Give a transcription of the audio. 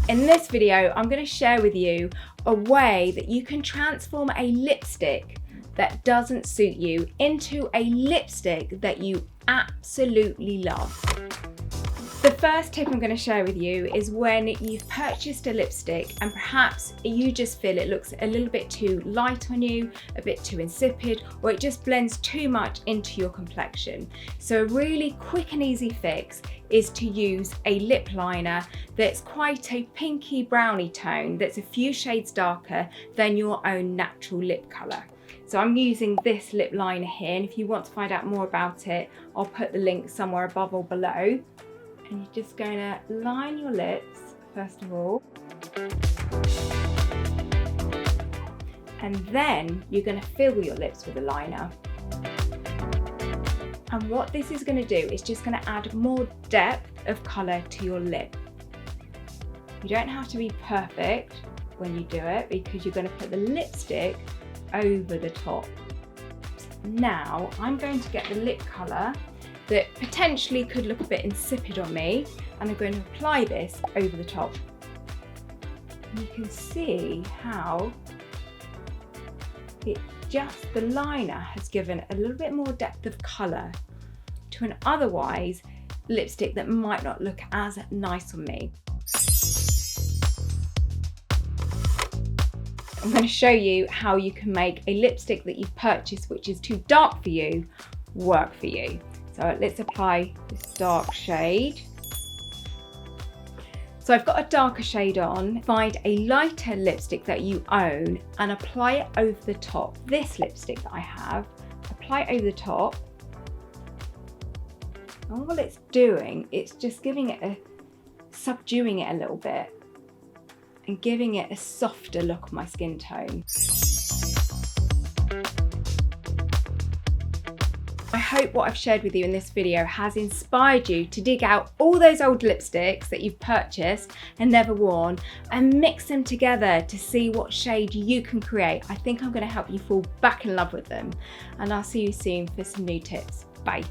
In this video, I'm going to share with you a way that you can transform a lipstick that doesn't suit you into a lipstick that you absolutely love. The first tip I'm going to share with you is when you've purchased a lipstick and perhaps you just feel it looks a little bit too light on you, a bit too insipid, or it just blends too much into your complexion. So a really quick and easy fix is to use a lip liner that's quite a pinky browny tone, that's a few shades darker than your own natural lip colour. So I'm using this lip liner here, and if you want to find out more about it, I'll put the link somewhere above or below. And you're just going to line your lips first of all, and then you're going to fill your lips with a liner. And what this is going to do is just going to add more depth of colour to your lip. You don't have to be perfect when you do it because you're going to put the lipstick over the top. Now I'm going to get the lip colour that potentially could look a bit insipid on me, and I'm going to apply this over the top. And you can see how the liner has given a little bit more depth of colour to an otherwise lipstick that might not look as nice on me. I'm going to show you how you can make a lipstick that you've purchased which is too dark for you work for you. So let's apply this dark shade. So I've got a darker shade on. Find a lighter lipstick that you own and apply it over the top. This lipstick that I have, apply it over the top. And all it's doing, it's just giving it subduing it a little bit and giving it a softer look on my skin tone. I hope what I've shared with you in this video has inspired you to dig out all those old lipsticks that you've purchased and never worn and mix them together to see what shade you can create. I think I'm going to help you fall back in love with them, and I'll see you soon for some new tips. Bye.